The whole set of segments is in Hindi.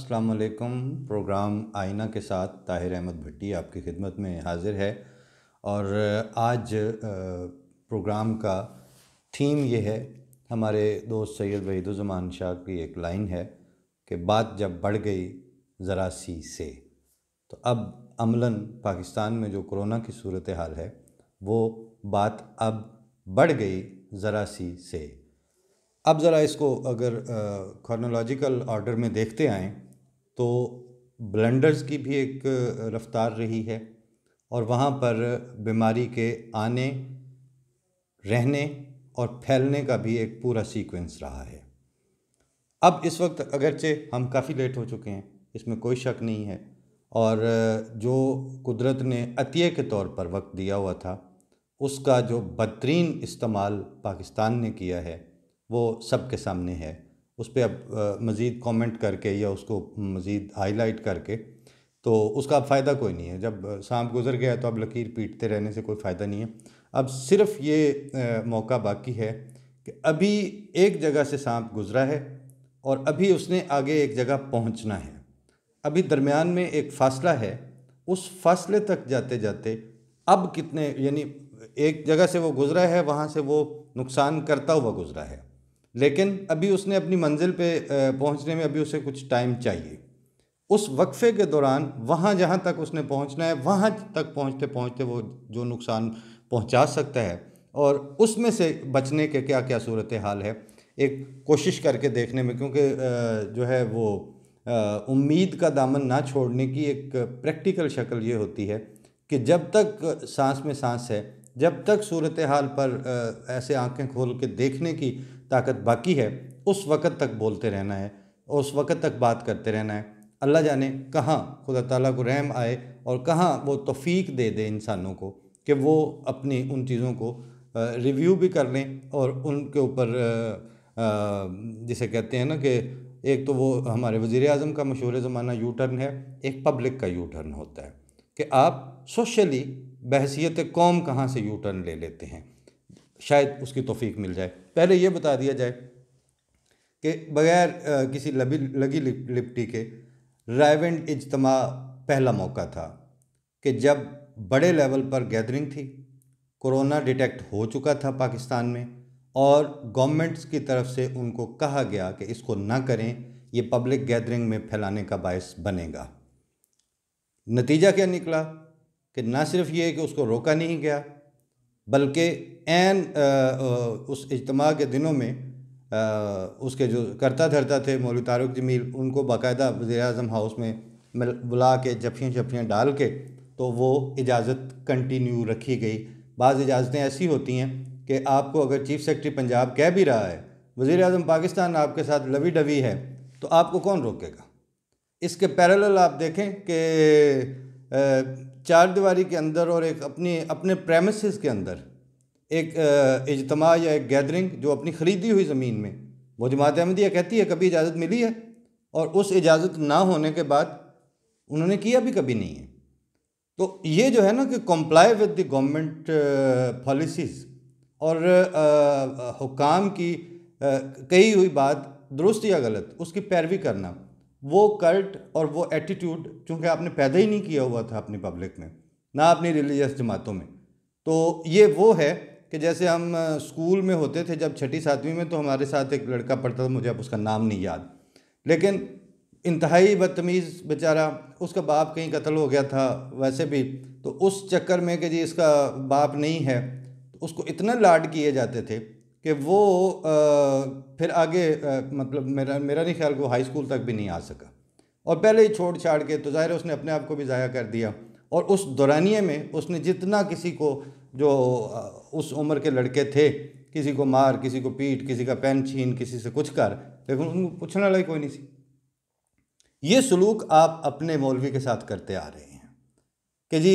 अस्सलाम वालेकुम। प्रोग्राम आईना के साथ ताहिर अहमद भट्टी आपकी खिदमत में हाज़िर है। और आज प्रोग्राम का थीम ये है, हमारे दोस्त सैयद वहीदुज़्ज़मान शाह की एक लाइन है कि बात जब बढ़ गई ज़रा सी से। तो अब अमलन पाकिस्तान में जो कोरोना की सूरत हाल है वो बात अब बढ़ गई ज़रा सी से। अब ज़रा इसको अगर क्रोनोलॉजिकल ऑर्डर में देखते आएँ तो ब्लंडर्स की भी एक रफ्तार रही है और वहाँ पर बीमारी के आने, रहने और फैलने का भी एक पूरा सीक्वेंस रहा है। अब इस वक्त अगरचे हम काफ़ी लेट हो चुके हैं, इसमें कोई शक नहीं है, और जो कुदरत ने अतिये के तौर पर वक्त दिया हुआ था उसका जो बदतरीन इस्तेमाल पाकिस्तान ने किया है वो सब के सामने है। उस पर अब मज़ीद कमेंट करके या उसको मज़ीद हाईलाइट करके तो उसका अब फ़ायदा कोई नहीं है। जब सांप गुज़र गया तो अब लकीर पीटते रहने से कोई फ़ायदा नहीं है। अब सिर्फ़ ये मौका बाकी है कि अभी एक जगह से सांप गुज़रा है और अभी उसने आगे एक जगह पहुंचना है। अभी दरमियान में एक फ़ासला है, उस फासले तक जाते जाते अब कितने, यानी एक जगह से वो गुज़रा है, वहाँ से वो नुकसान करता हुआ गुज़रा है, लेकिन अभी उसने अपनी मंजिल पे पहुँचने में अभी उसे कुछ टाइम चाहिए। उस वक्फे के दौरान वहाँ जहाँ तक उसने पहुँचना है वहाँ तक पहुँचते पहुँचते वो जो नुकसान पहुँचा सकता है और उसमें से बचने के क्या क्या सूरत हाल है, एक कोशिश करके देखने में, क्योंकि जो है वो उम्मीद का दामन ना छोड़ने की एक प्रैक्टिकल शक्ल ये होती है कि जब तक सांस में सांस है, जब तक सूरत हाल पर ऐसे आंखें खोल के देखने की ताकत बाकी है, उस वक़्त तक बोलते रहना है, उस वक़्त तक बात करते रहना है। अल्लाह जाने कहाँ खुदा ताला को रहम आए और कहाँ वो तौफीक दे दे इंसानों को कि वो अपनी उन चीज़ों को रिव्यू भी कर लें और उनके ऊपर जिसे कहते हैं ना कि एक तो वो हमारे वज़ीर आज़म का मशहूर ज़माना यू टर्न है, एक पब्लिक का यू टर्न होता है कि आप सोशली बहसियत कौम कहाँ से यू टर्न ले लेते हैं, शायद उसकी तौफीक मिल जाए। पहले ये बता दिया जाए कि बग़ैर किसी लगी लिपटी के रायवेंड इज्तिमा पहला मौका था कि जब बड़े लेवल पर गैदरिंग थी, कोरोना डिटेक्ट हो चुका था पाकिस्तान में और गवर्नमेंट्स की तरफ से उनको कहा गया कि इसको ना करें, ये पब्लिक गैदरिंग में फैलाने का बायस बनेगा। नतीजा क्या निकला कि ना सिर्फ ये कि उसको रोका नहीं गया, बल्कि उस इज्तिमा के दिनों में उसके जो करता धरता थे मौलवी तारिक जमील, उनको बाकायदा वज़ीर आज़म हाउस में बुला के जफ़ियाँ शफ़ियाँ डाल के तो वो इजाज़त कंटिन्यू रखी गई। बाज़ इजाज़तें ऐसी होती हैं कि आपको अगर चीफ़ सेक्रेटरी पंजाब कह भी रहा है वज़ीर आज़म पाकिस्तान आपके साथ लवी डवी है तो आपको कौन रोकेगा। इसके पैरेलल आप देखें कि चार दीवारी के अंदर और एक अपने प्रेमिसेस के अंदर एक इज्तिमा या एक गैदरिंग जो अपनी ख़रीदी हुई ज़मीन में, वो जमात अहमदिया कहती है कभी इजाज़त मिली है और उस इजाज़त ना होने के बाद उन्होंने किया भी कभी नहीं है। तो ये जो है ना कि comply with the government policies और हुकाम की कही हुई बात दुरुस्त या गलत उसकी पैरवी करना, वो कल्ट और वो एटीट्यूड चूँकि आपने पैदा ही नहीं किया हुआ था अपनी पब्लिक में, ना अपनी रिलीजियस जमातों में, तो ये वो है कि जैसे हम स्कूल में होते थे जब छठी सातवीं में, तो हमारे साथ एक लड़का पढ़ता था, मुझे अब उसका नाम नहीं याद, लेकिन इंतहाई बदतमीज़ बेचारा, उसका बाप कहीं कत्ल हो गया था वैसे भी, तो उस चक्कर में कि जी इसका बाप नहीं है, तो उसको इतना लाड किए जाते थे कि वो फिर आगे मतलब मेरा नहीं ख्याल कि वो हाई स्कूल तक भी नहीं आ सका और पहले ही छोड़ छाड़ के तो ज़ाहिर है उसने अपने आप को भी ज़ाया कर दिया। और उस दौरानिए में उसने जितना किसी को जो उस उम्र के लड़के थे, किसी को मार, किसी को पीट, किसी का पेन छीन, किसी से कुछ कर, लेकिन उनको पूछने वाला कोई नहीं सी। ये सलूक आप अपने मौलवी के साथ करते आ रहे हैं कि जी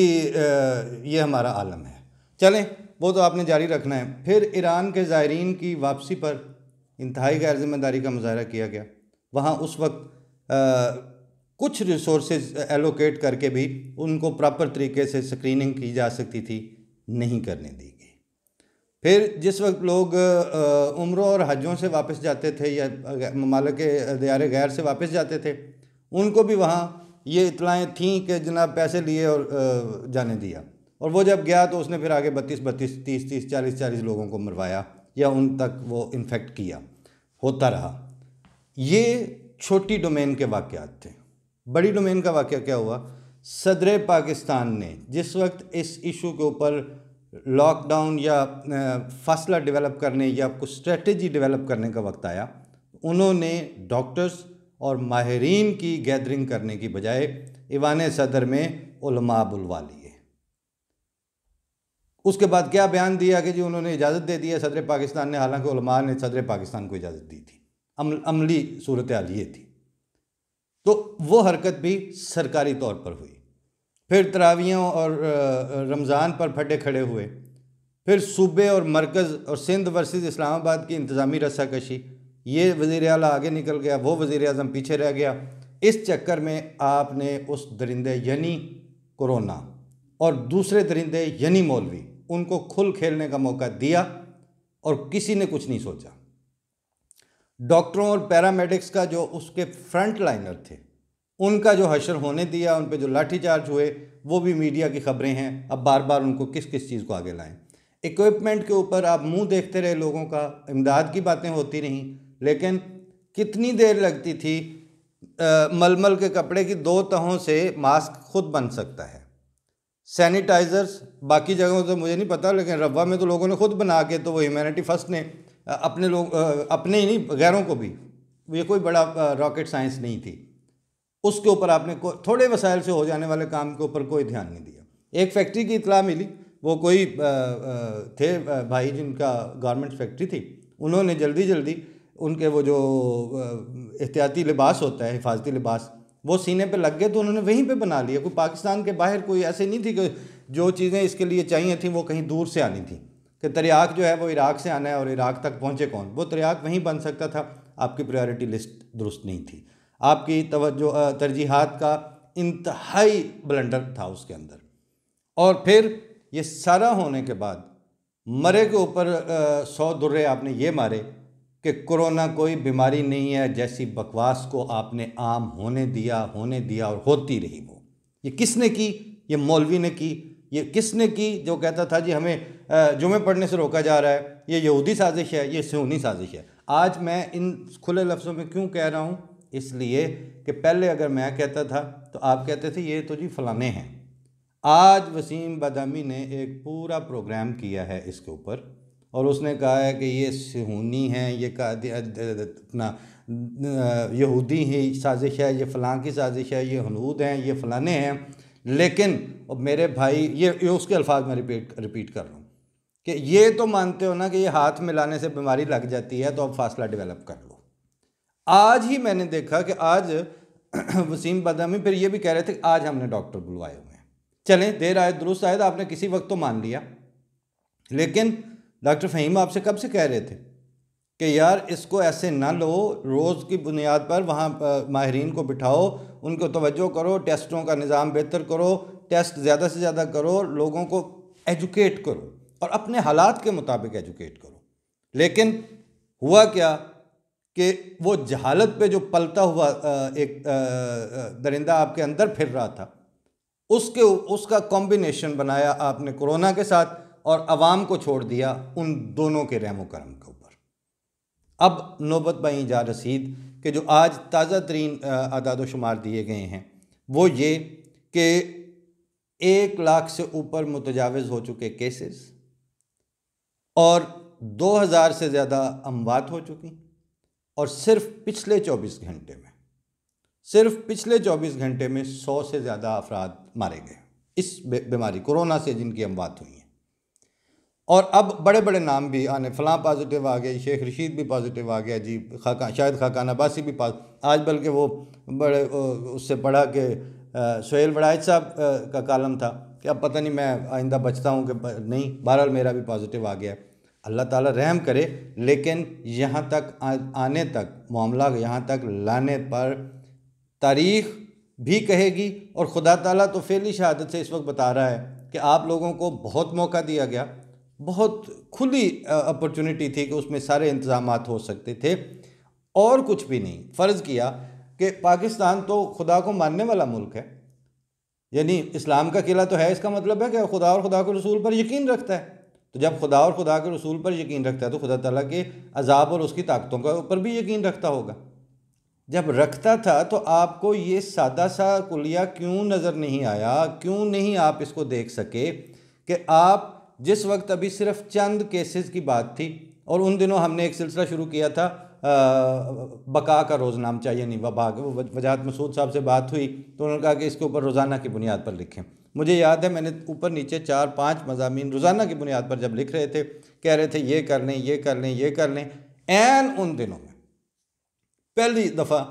ये हमारा आलम है, चलें वो तो आपने जारी रखना है। फिर ईरान के ज़ायरीन की वापसी पर इंतहाई गैर जिम्मेदारी का मुजाहरा किया गया। वहाँ उस वक्त कुछ रिसोर्सेज एलोकेट करके भी उनको प्रॉपर तरीके से स्क्रीनिंग की जा सकती थी, नहीं करने दी गई। फिर जिस वक्त लोग उम्रों और हज्जों से वापस जाते थे या ममालिक दियार गैर से वापस जाते थे, उनको भी वहाँ ये इतलाएँ थीं कि जनाब पैसे लिए और जाने दिया। और वो जब गया तो उसने फिर आगे 32 30 40 लोगों को मरवाया या उन तक वो इन्फेक्ट किया, होता रहा। ये छोटी डोमेन के वाक़यात थे। बड़ी डोमेन का वाक़या क्या हुआ? सदर पाकिस्तान ने जिस वक्त इस इशू के ऊपर लॉकडाउन या फासला डेवलप करने या कुछ स्ट्रेटजी डेवलप करने का वक्त आया, उन्होंने डॉक्टर्स और माहिरीन की गैदरिंग करने की बजाय ईवान सदर में उलमा बुलवा लिए। उसके बाद क्या बयान दिया कि जी उन्होंने इजाज़त दे दी है सदर पाकिस्तान ने, हालांकि उलमा ने सदर पाकिस्तान को इजाज़त दी थी। अमली सूरत हाल ये थी। तो वो हरकत भी सरकारी तौर पर हुई। फिर तरावियों और रमज़ान पर फटे खड़े हुए। फिर सूबे और मरकज़ और सिंध वर्सेस इस्लामाबाद की इंतज़ामी रस्साकशी, ये वज़ीर आला आगे निकल गया, वो वज़ीर आज़म पीछे रह गया। इस चक्कर में आपने उस दरिंदे यानी कोरोना और दूसरे दरिंदे यानी मौलवी, उनको खुल खेलने का मौका दिया और किसी ने कुछ नहीं सोचा। डॉक्टरों और पैरामेडिक्स का जो उसके फ्रंट लाइनर थे, उनका जो हशर होने दिया, उन पे जो लाठीचार्ज हुए, वो भी मीडिया की खबरें हैं। अब बार बार उनको किस किस चीज़ को आगे लाएं। इक्विपमेंट के ऊपर आप मुंह देखते रहे लोगों का, इमदाद की बातें होती रहीं, लेकिन कितनी देर लगती थी? मलमल के कपड़े की 2 तहों से मास्क खुद बन सकता है। सैनिटाइज़र्स बाकी जगहों से मुझे नहीं पता, लेकिन रवा में तो लोगों ने खुद बना के, तो वो ह्यूमैनिटी फर्स्ट ने अपने लोग, अपने ही नहीं गैरों को भी, ये कोई बड़ा रॉकेट साइंस नहीं थी, उसके ऊपर आपने थोड़े वसाइल से हो जाने वाले काम के ऊपर कोई ध्यान नहीं दिया। एक फैक्ट्री की इतला मिली, वो कोई थे भाई जिनका गारमेंट्स फैक्ट्री थी, उन्होंने जल्दी जल्दी उनके वो जो एहतियाती लिबास होता है, हिफाजती लिबास, वो सीने पे लग गए तो उन्होंने वहीं पे बना लिया। कोई पाकिस्तान के बाहर कोई ऐसे नहीं थी कि जो चीज़ें इसके लिए चाहिए थी वो कहीं दूर से आनी थी, कि तरियाक जो है वो इराक़ से आना है और इराक़ तक पहुँचे कौन? वो तरियाक वहीं बन सकता था। आपकी प्रायोरिटी लिस्ट दुरुस्त नहीं थी, आपकी तवज्जो तरजीहात का इंतहाई ब्लंडर था उसके अंदर। और फिर ये सारा होने के बाद मरे के ऊपर 100 दुर्रे आपने ये मारे कि कोरोना कोई बीमारी नहीं है जैसी बकवास को आपने आम होने दिया और होती रही। वो ये किसने की? ये मौलवी ने की। ये किसने की जो कहता था जी हमें जुमे पढ़ने से रोका जा रहा है, ये यहूदी साजिश है, ये सुन्नी साजिश है। आज मैं इन खुले लफ्ज़ों में क्यों कह रहा हूँ? इसलिए कि पहले अगर मैं कहता था तो आप कहते थे ये तो जी फलाने हैं। आज वसीम बादामी ने एक पूरा प्रोग्राम किया है इसके ऊपर, और उसने कहा है कि ये सुन्नी हैं, ये अपना यहूदी ही साजिश है, ये फ़लाँ की साजिश है, ये हनूद हैं, ये फ़लाने हैं। लेकिन मेरे भाई, ये उसके अल्फाज में रिपीट कर रहा हूँ कि ये तो मानते हो ना कि ये हाथ मिलाने से बीमारी लग जाती है, तो अब फासला डेवलप कर लो। आज ही मैंने देखा कि आज वसीम बादामी फिर ये भी कह रहे थे कि आज हमने डॉक्टर बुलवाए हुए हैं। चलें, देर आए दुरुस्त आए, आपने किसी वक्त तो मान लिया, लेकिन डॉक्टर फ़हीम आपसे कब से कह रहे थे कि यार इसको ऐसे ना लो, रोज़ की बुनियाद पर वहाँ माहिरीन को बिठाओ, उनको तवज्जो करो, टेस्टों का निज़ाम बेहतर करो, टेस्ट ज़्यादा से ज़्यादा करो, लोगों को एजुकेट करो और अपने हालात के मुताबिक एजुकेट करो। लेकिन हुआ क्या कि वो जहालत पे जो पलता हुआ एक दरिंदा आपके अंदर फिर रहा था, उसका कॉम्बिनेशन बनाया आपने कोरोना के साथ और अवाम को छोड़ दिया उन दोनों के रहमो करम के ऊपर। अब नौबत बाई जा रसीद कि जो आज ताज़ा तरीन आदाद शुमार दिए गए हैं वो ये कि 1 लाख से ऊपर मुतजाविज़ हो चुके केसेस और 2000 से ज़्यादा अमवात हो चुकी, और सिर्फ पिछले 24 घंटे में 100 से ज़्यादा अफराद मारे गए इस बीमारी कोरोना से जिनकी अमवात हुई हैं। और अब बड़े बड़े नाम भी आने, फ़लाँ पॉजिटिव आ गए, शेख रशीद भी पॉजिटिव आ गया जी, शायद खाकान अब्बासी भी आज बल्कि वो बड़े उससे पढ़ा कि सुहेल वड़ाइच साहब का कालम था कि अब पता नहीं मैं आइंदा बचता हूँ कि नहीं, बहरहाल मेरा भी पॉजिटिव आ गया। अल्लाह ताला रहम करे, लेकिन यहाँ तक आने तक, मामला यहाँ तक लाने पर तारीख़ भी कहेगी, और खुदा ताला तो फ़ेली शहादत से इस वक्त बता रहा है कि आप लोगों को बहुत मौका दिया गया, बहुत खुली अपॉर्चुनिटी थी कि उसमें सारे इंतज़ामात हो सकते थे, और कुछ भी नहीं। फ़र्ज़ किया कि पाकिस्तान तो खुदा को मानने वाला मुल्क है, यानी इस्लाम का किला तो है, इसका मतलब है कि खुदा और खुदा के रसूल पर यकीन रखता है। तो जब खुदा और खुदा के रसूल पर यकीन रखता है तो खुदा ताला के अजाब और उसकी ताकतों के ऊपर भी यकीन रखता होगा। जब रखता था तो आपको ये सादा सा कुलिया क्यों नज़र नहीं आया, क्यों नहीं आप इसको देख सके कि आप जिस वक्त अभी सिर्फ चंद केसेस की बात थी, और उन दिनों हमने एक सिलसिला शुरू किया था बका का रोज़नामचा, यानी वबा के, वो वजाहत मसूद साहब से बात हुई तो उन्होंने कहा कि इसके ऊपर रोज़ाना की बुनियाद पर लिखें। मुझे याद है मैंने ऊपर नीचे 4-5 मज़ामीन रोज़ाना की बुनियाद पर जब लिख रहे थे, कह रहे थे ये कर लें, ये कर लें, ये कर लें। एन उन दिनों में पहली दफ़ा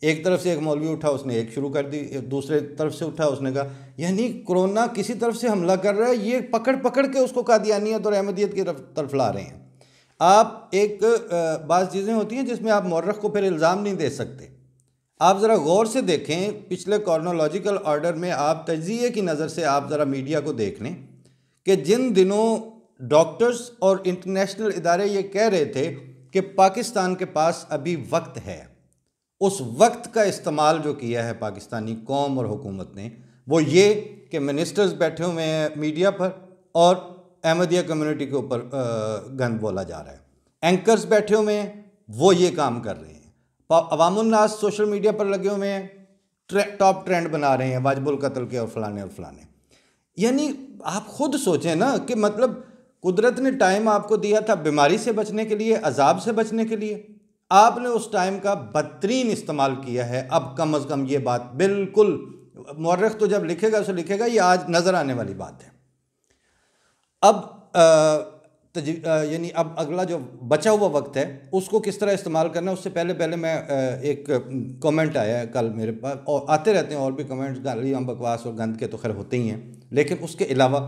एक तरफ से एक मौलवी उठा, उसने एक शुरू कर दी, दूसरे तरफ से उठा, उसने कहा यानी कोरोना किसी तरफ से हमला कर रहा है, ये पकड़ पकड़ के उसको कादियानियत और अहमदियत की तरफ ला रहे हैं। आप एक बाज़ चीज़ें होती हैं जिसमें आप मौरख को फिर इल्ज़ाम नहीं दे सकते। आप ज़रा गौर से देखें, पिछले कॉर्नोलॉजिकल ऑर्डर में आप तज्ज़िये की नज़र से आप ज़रा मीडिया को देख लें कि जिन दिनों डॉक्टर्स और इंटरनेशनल इदारे ये कह रहे थे कि पाकिस्तान के पास अभी वक्त है, उस वक्त का इस्तेमाल जो किया है पाकिस्तानी कौम और हुकूमत ने, वो ये कि मिनिस्टर्स बैठे हुए हैं मीडिया पर और अहमदिया कम्युनिटी के ऊपर गंद बोला जा रहा है। एंकर्स बैठे हुए हैं, वो ये काम कर रहे हैं। अवामुन्नास सोशल मीडिया पर लगे हुए हैं, टॉप ट्रेंड बना रहे हैं वाजिबुल कत्ल के और फलाने और फलाने। यानी आप खुद सोचें ना कि मतलब कुदरत ने टाइम आपको दिया था बीमारी से बचने के लिए, अजाब से बचने के लिए, आपने उस टाइम का बदतरीन इस्तेमाल किया है। अब कम अज़ कम ये बात बिल्कुल, मौरख तो जब लिखेगा उसे लिखेगा ये आज नज़र आने वाली बात है। अब यानी अब अगला जो बचा हुआ वक्त है उसको किस तरह इस्तेमाल करना है, उससे पहले मैं एक कमेंट आया है कल मेरे पास, और आते रहते हैं और भी कमेंट्स, गाली बकवास और गंद के तो खैर होते ही हैं, लेकिन उसके अलावा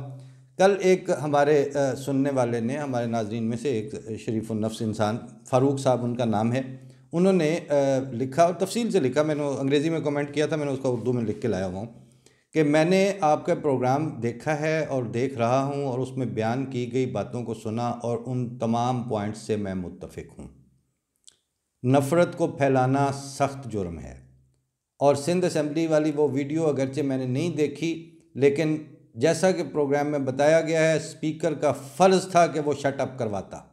कल एक हमारे सुनने वाले ने, हमारे नाजरीन में से एक शरीफ नफ्स इंसान फ़ारूक साहब उनका नाम है, उन्होंने लिखा और तफसील से लिखा, मैंने अंग्रेज़ी में कमेंट किया था, मैंने उसका उर्दू में लिख के लाया हुआ हूँ कि मैंने आपका प्रोग्राम देखा है और देख रहा हूँ और उसमें बयान की गई बातों को सुना और उन तमाम पॉइंट्स से मैं मुत्तफ़िक हूँ। नफ़रत को फैलाना सख्त जुर्म है, और सिंध असम्बली वाली वो वीडियो अगरचे मैंने नहीं देखी, लेकिन जैसा कि प्रोग्राम में बताया गया है स्पीकर का फ़र्ज़ था कि वो शट अप करवाता,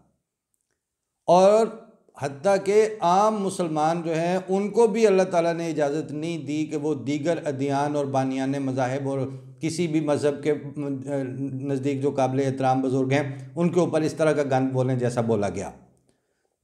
और हत्ता के आम मुसलमान जो हैं उनको भी अल्लाह ताला ने इजाज़त नहीं दी कि वो दीगर अदियान और बानियान मज़ाहिब और किसी भी मज़हब के नज़दीक जो काबिल एहतराम बुज़ुर्ग हैं उनके ऊपर इस तरह का गंद बोलें जैसा बोला गया।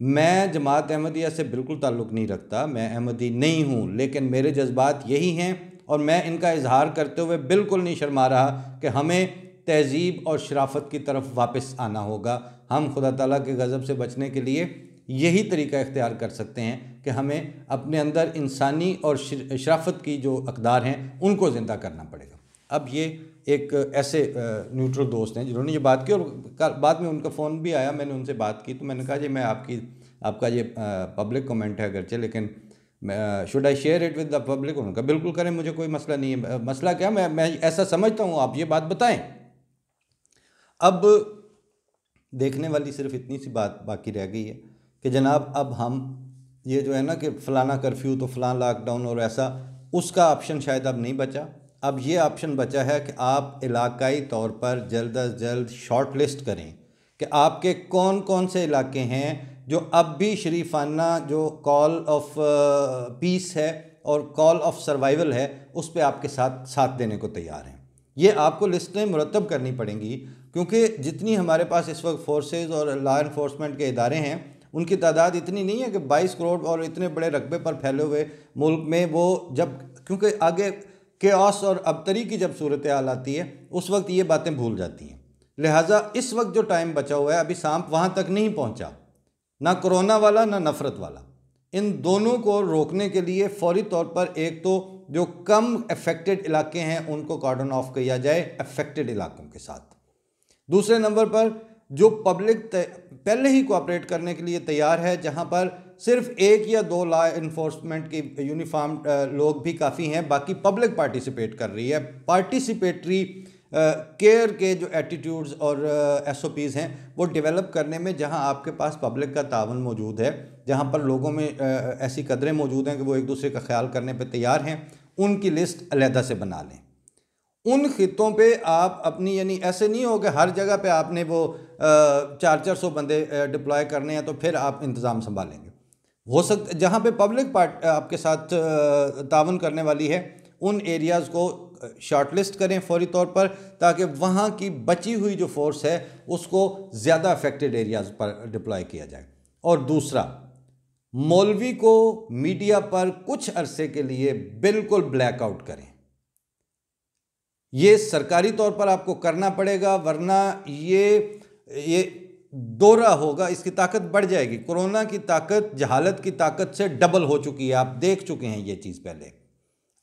मैं जमात अहमदिया से बिल्कुल ताल्लुक़ नहीं रखता, मैं अहमदी नहीं हूँ, लेकिन मेरे जज्बात यही हैं और मैं इनका इजहार करते हुए बिल्कुल नहीं शर्मा रहा कि हमें तहज़ीब और शराफत की तरफ वापस आना होगा। हम खुदा ताला के गज़ब से बचने के लिए यही तरीका इख्तियार कर सकते हैं कि हमें अपने अंदर इंसानी और शराफत की जो अक़दार हैं उनको ज़िंदा करना पड़ेगा। अब ये एक ऐसे न्यूट्रल दोस्त हैं जिन्होंने ये बात की, और बाद में उनका फ़ोन भी आया, मैंने उनसे बात की तो मैंने कहा जी मैं आपका ये पब्लिक कमेंट है अगरचे, लेकिन should I share it with the public? उनका बिल्कुल करें, मुझे कोई मसला नहीं है। मसला क्या, मैं ऐसा समझता हूँ, आप ये बात बताएं। अब देखने वाली सिर्फ इतनी सी बात बाकी रह गई है कि जनाब अब हम ये जो है ना कि फ़लाना कर्फ्यू तो फ़लाँ लॉकडाउन और ऐसा, उसका ऑप्शन शायद अब नहीं बचा। अब ये ऑप्शन बचा है कि आप इलाकाई तौर पर जल्द अज जल्द शॉर्ट लिस्ट करें कि आपके कौन कौन से इलाके हैं जो अब भी शरीफाना जो कॉल ऑफ पीस है और कॉल ऑफ सर्वाइवल है उस पर आपके साथ देने को तैयार हैं। ये आपको लिस्टें मुरतब करनी पड़ेंगी, क्योंकि जितनी हमारे पास इस वक्त फोर्सेस और लॉ इन्फोर्समेंट के इदारे हैं उनकी तादाद इतनी नहीं है कि 22 करोड़ और इतने बड़े रकबे पर फैले हुए मुल्क में वो जब, क्योंकि आगे केओस और अबतरी की जब सूरत हाल आती है उस वक्त ये बातें भूल जाती हैं। लिहाजा इस वक्त जो टाइम बचा हुआ है अभी सांप वहाँ तक नहीं पहुँचा, ना कोरोना वाला ना नफ़रत वाला। इन दोनों को रोकने के लिए फौरी तौर पर एक तो जो कम अफेक्टेड इलाके हैं उनको कॉर्डन ऑफ किया जाए अफेक्टेड इलाकों के साथ। दूसरे नंबर पर जो पब्लिक पहले ही कोऑपरेट करने के लिए तैयार है, जहां पर सिर्फ 1 या 2 लॉ इन्फोर्समेंट की यूनिफॉर्म लोग भी काफ़ी हैं, बाकी पब्लिक पार्टिसिपेट कर रही है। पार्टिसिपेटरी केयर के जो एटीट्यूड्स और SOPs हैं वो डेवलप करने में, जहां आपके पास पब्लिक का तावन मौजूद है, जहां पर लोगों में ऐसी कदरें मौजूद हैं कि वो एक दूसरे का ख्याल करने पे तैयार हैं, उनकी लिस्ट अलहदा से बना लें। उन खितों पे आप अपनी, यानी ऐसे नहीं हो कि हर जगह पे आपने वो 400 बंदे डिप्लॉय करने हैं तो फिर आप इंतज़ाम संभालेंगे। हो सकता जहाँ पे पब्लिक पार्ट आपके साथ तावन करने वाली है, उन एरियाज़ को शॉर्टलिस्ट करें फौरी तौर पर, ताकि वहाँ की बची हुई जो फोर्स है उसको ज़्यादा अफेक्टेड एरियाज़ पर डिप्लॉय किया जाए। और दूसरा, मौलवी को मीडिया पर कुछ अरसे के लिए बिल्कुल ब्लैकआउट करें। ये सरकारी तौर पर आपको करना पड़ेगा, वरना ये दोहरा होगा, इसकी ताकत बढ़ जाएगी। कोरोना की ताकत जहालत की ताकत से डबल हो चुकी है, आप देख चुके हैं ये चीज़ पहले।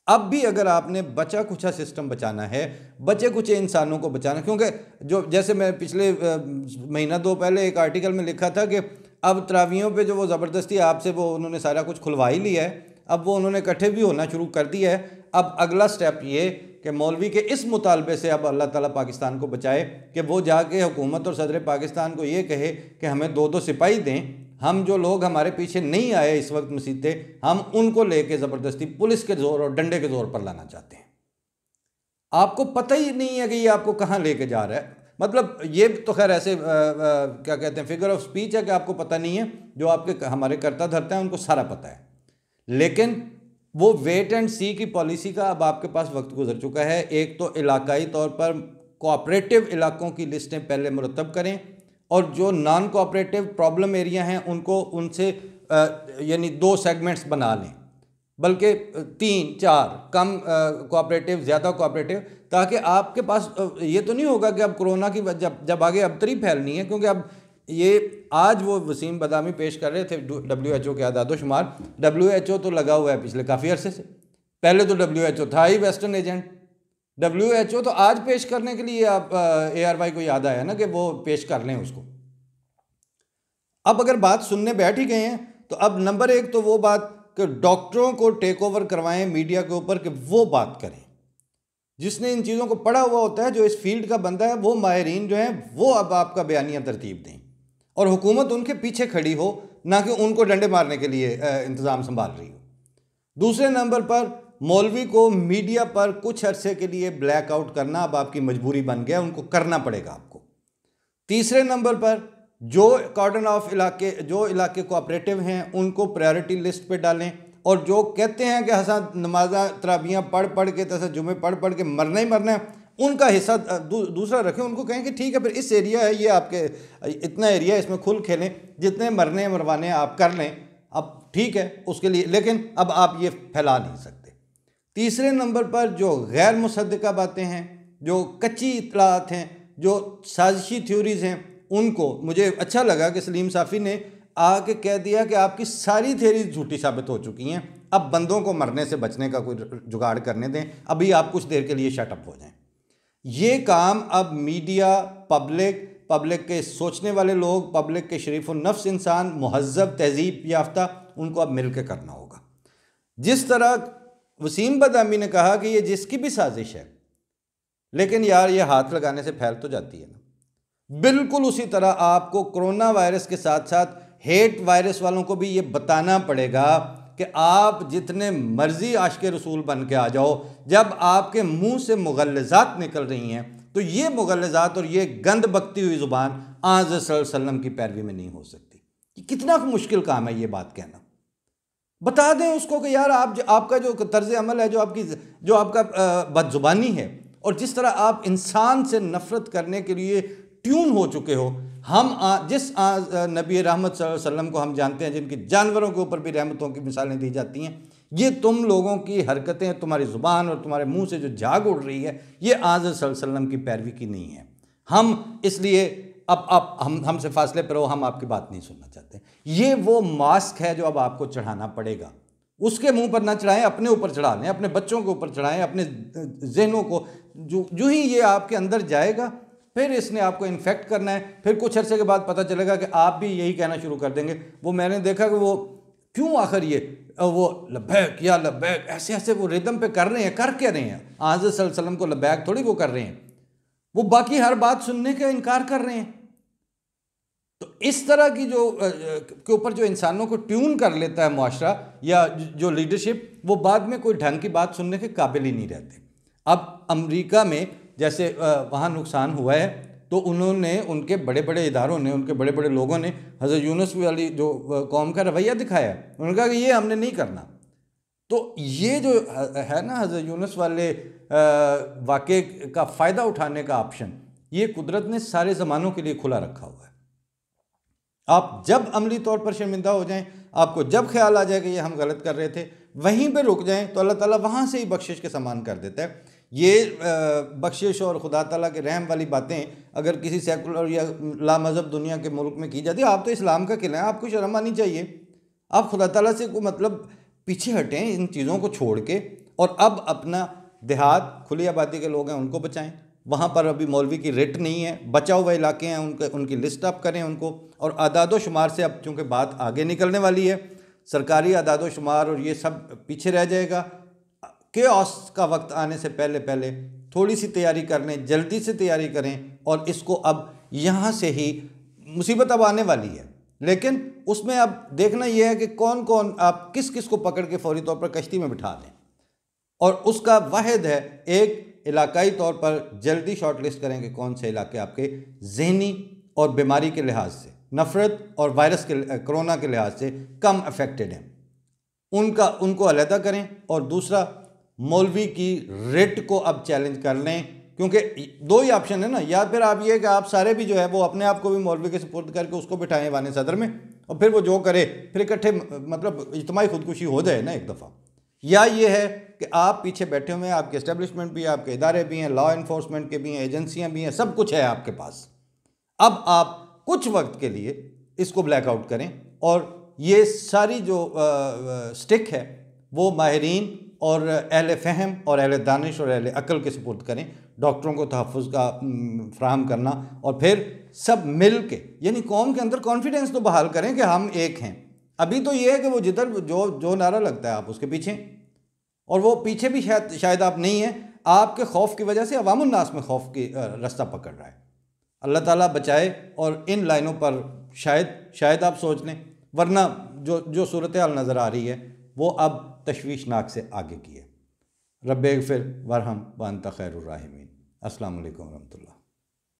अब भी अगर आपने बचा कुचा सिस्टम बचाना है, बचे कुचे इंसानों को बचाना, क्योंकि जो जैसे मैं पिछले महीना दो पहले एक आर्टिकल में लिखा था कि अब तरावियों पे जो वो ज़बरदस्ती आपसे वो उन्होंने सारा कुछ खुलवा ही लिया है, अब वो उन्होंने इकट्ठे भी होना शुरू कर दिया है। अब अगला स्टेप ये कि मौलवी के इस मुतालबे से अब अल्लाह ताला पाकिस्तान को बचाए कि वो जाके हुकूमत और सदर पाकिस्तान को ये कहे कि हमें 2-2 सिपाही दें, हम जो लोग हमारे पीछे नहीं आए इस वक्त मसीतें, हम उनको लेके ज़बरदस्ती पुलिस के ज़ोर और डंडे के ज़ोर पर लाना चाहते हैं। आपको पता ही नहीं है कि ये आपको कहाँ लेके जा रहा है। मतलब ये तो खैर ऐसे क्या कहते हैं, फिगर ऑफ स्पीच है कि आपको पता नहीं है। जो आपके हमारे करता धरता है उनको सारा पता है, लेकिन वो वेट एंड सी की पॉलिसी का अब आपके पास वक्त गुजर चुका है। एक तो इलाकाई तौर पर कोऑपरेटिव इलाकों की लिस्टें पहले मुरतब करें, और जो नॉन कोऑपरेटिव प्रॉब्लम एरिया हैं उनको उनसे यानी 2 सेगमेंट्स बना लें, बल्कि 3-4, कम कोऑपरेटिव, ज़्यादा कोऑपरेटिव, ताकि आपके पास ये तो नहीं होगा कि अब कोरोना की जब आगे अबतरी फैलनी है। क्योंकि अब ये आज वो वसीम बदामी पेश कर रहे थे WHO के आदादोशुमार। WHO तो लगा हुआ है पिछले काफ़ी अरसे से, पहले तो WHO था ही वेस्टर्न एजेंट। WHO तो आज पेश करने के लिए आप ARY को याद आया ना कि वो पेश कर लें उसको। अब अगर बात सुनने बैठ ही गए हैं तो अब नंबर 1 तो वो बात कि डॉक्टरों को टेक ओवर करवाएं मीडिया के ऊपर, कि वो बात करें जिसने इन चीज़ों को पढ़ा हुआ होता है, जो इस फील्ड का बंदा है, वो माहिरीन जो हैं वो अब आपका बयानिया तरतीब दें, और हुकूमत उनके पीछे खड़ी हो, ना कि उनको डंडे मारने के लिए इंतज़ाम संभाल रही हो। दूसरे नंबर पर मौलवी को मीडिया पर कुछ अरसे के लिए ब्लैकआउट करना अब आपकी मजबूरी बन गया, उनको करना पड़ेगा आपको। तीसरे नंबर पर जो कॉर्डन ऑफ इलाके, जो इलाके कोऑपरेटिव हैं उनको प्रायोरिटी लिस्ट पे डालें, और जो कहते हैं कि हसन नमाजा तराबियाँ पढ़ के, तसा जुमे पढ़ के मरना ही मरना है, उनका हिस्सा दूसरा रखें। उनको कहें कि ठीक है फिर इस एरिया है, ये आपके इतना एरिया है, इसमें खुल खेलें, जितने मरने मरवाने आप कर लें, अब ठीक है उसके लिए, लेकिन अब आप ये फैला नहीं सकते। तीसरे नंबर पर जो गैर मुसद्दिका बातें हैं, जो कच्ची इत्तलात हैं, जो साजिशी थ्योरीज़ हैं, उनको, मुझे अच्छा लगा कि सलीम साफ़ी ने आके कह दिया कि आपकी सारी थ्योरीज झूठी साबित हो चुकी हैं, अब बंदों को मरने से बचने का कोई जुगाड़ करने दें, अभी आप कुछ देर के लिए शटअप हो जाएं। ये काम अब मीडिया, पब्लिक के सोचने वाले लोग, पब्लिक के शरीफ और नफ्स इंसान, मुहज़्ज़ब, तहज़ीब याफ्ता, उनको अब मिल के करना होगा। जिस तरह वसीम बदामी ने कहा कि ये जिसकी भी साजिश है, लेकिन यार ये हाथ लगाने से फैल तो जाती है ना, बिल्कुल उसी तरह आपको कोरोना वायरस के साथ साथ हेट वायरस वालों को भी ये बताना पड़ेगा कि आप जितने मर्जी आशिक़े रसूल बन के आ जाओ, जब आपके मुंह से मुग़ल्लज़ात निकल रही हैं तो ये मुग़ल्लज़ात और ये गंद बकती हुई ज़ुबान आज़ सल्लल्लाहु अलैहि वसल्लम की पैरवी में नहीं हो सकती। ये कितना मुश्किल काम है ये बात कहना। बता दें उसको कि यार आपका जो तर्ज़ अमल है, जो आपका बदजुबानी है, और जिस तरह आप इंसान से नफ़रत करने के लिए ट्यून हो चुके हो। हम जिस नबी रहमत सल्लल्लाहु अलैहि वसल्लम को हम जानते हैं, जिनकी जानवरों के ऊपर भी रहमतों की मिसालें दी जाती हैं, ये तुम लोगों की हरकतें, तुम्हारी ज़ुबान और तुम्हारे मुंह से जो झाग उड़ रही है, ये आज़ सल्लल्लाहु अलैहि वसल्लम की पैरवी की नहीं है। हम इसलिए अब हमसे फासले पर हो, हम आपकी बात नहीं सुनना चाहते। ये वो मास्क है जो अब आपको चढ़ाना पड़ेगा। उसके मुंह पर ना चढ़ाएं, अपने ऊपर चढ़ा लें, अपने बच्चों के ऊपर चढ़ाएं, अपने जहनों को। जो ही ये आपके अंदर जाएगा, फिर इसने आपको इन्फेक्ट करना है। फिर कुछ अरसे के बाद पता चलेगा कि आप भी यही कहना शुरू कर देंगे। वो मैंने देखा कि वो क्यों आखिर ये वो लब्बैक या लब्बैक ऐसे ऐसे वो रिदम पे कर रहे हैं, कर क्या रहे हैं? आज़ सल्लल्लाहु अलैहि वसल्लम को लब्बैक थोड़ी वो कर रहे हैं। वो बाकी हर बात सुनने का इनकार कर रहे हैं। तो इस तरह की जो के ऊपर जो इंसानों को ट्यून कर लेता है मुआशरा या जो लीडरशिप, वो बाद में कोई ढंग की बात सुनने के काबिल ही नहीं रहते। अब अमेरिका में जैसे वहाँ नुकसान हुआ है, तो उन्होंने, उनके बड़े बड़े इदारों ने, उनके बड़े बड़े लोगों ने हज़रत यूनुस वाली जो कौम का रवैया दिखाया, उन्होंने कहा कि ये हमने नहीं करना। तो ये जो है ना हज़रत यूनुस वाले वाक़े का फ़ायदा उठाने का ऑप्शन, ये कुदरत ने सारे ज़मानों के लिए खुला रखा हुआ है। आप जब अमली तौर पर शर्मिंदा हो जाएं, आपको जब ख्याल आ जाए कि ये हम गलत कर रहे थे, वहीं पे रुक जाएं, तो अल्लाह ताला वहाँ से ही बख्शिश के समान कर देता है। ये बख्शिश और खुदा ताला के रहम वाली बातें अगर किसी सेकुलर या लामज़हब दुनिया के मुल्क में की जाती है, आप तो इस्लाम का किला है, आपको शर्म आनी चाहिए। आप खुदा ताला से को मतलब पीछे हटें इन चीज़ों को छोड़ के, और अब अपना देहात, खुली आबादी के लोग हैं उनको बचाएं। वहाँ पर अभी मौलवी की रेट नहीं है, बचा हुआ इलाके हैं, उनकी लिस्ट अप करें उनको। और आदादो शुमार से अब चूँकि बात आगे निकलने वाली है, सरकारी आदादो शुमार और ये सब पीछे रह जाएगा। केओस का वक्त आने से पहले पहले थोड़ी सी तैयारी कर लें, जल्दी से तैयारी करें, और इसको अब यहाँ से ही, मुसीबत अब आने वाली है, लेकिन उसमें अब देखना यह है कि कौन कौन आप किस किस को पकड़ के फौरी तौर पर कश्ती में बिठा दें। और उसका वाहिद है एक इलाकाई तौर पर जल्दी शॉर्ट लिस्ट करें कि कौन से इलाके आपके जहनी और बीमारी के लिहाज से, नफ़रत और वायरस के, कोरोना के लिहाज से कम अफेक्टेड हैं, उनको अलहदा करें। और दूसरा, मौलवी की रेट को अब चैलेंज कर लें, क्योंकि दो ही ऑप्शन है ना, या फिर आप ये कि आप सारे भी जो है वो अपने आप को भी मौलवी के सुपुर्द करके उसको बिठाएं वाने सदर में, और फिर वो जो करे फिर इकट्ठे मतलब इज्तिमाई खुदकुशी हो जाए ना एक दफ़ा। या ये है कि आप पीछे बैठे हुए हैं, आपके इस्टेब्लिशमेंट भी है, आपके इदारे भी हैं, लॉ इन्फोर्समेंट के भी हैं, एजेंसियां भी हैं, सब कुछ है आपके पास। अब आप कुछ वक्त के लिए इसको ब्लैकआउट करें, और ये सारी जो स्टिक है वो माहिरीन और अहले फ़हम और अहले दानिश और अहले अक्ल के सुपुर्द करें। डॉक्टरों को तहफ़्फ़ुज़ का फ्राहम करना, और फिर सब मिल के, यानी कौम के अंदर कॉन्फिडेंस तो बहाल करें कि हम एक हैं। अभी तो ये है कि वो जिधर जो नारा लगता है आप उसके पीछे, और वो पीछे भी शायद आप नहीं हैं, आपके खौफ की वजह से अवामुन नास में खौफ की रास्ता पकड़ रहा है। अल्लाह ताला बचाए, और इन लाइनों पर शायद आप सोच लें, वरना जो सूरत हाल नज़र आ रही है वो अब तशवीशनाक से आगे की है। रब्बे ग़फिर वरहम व अंत खैरुर राहिमीन। अस्सलामु अलैकुम व रहमतुल्लाह।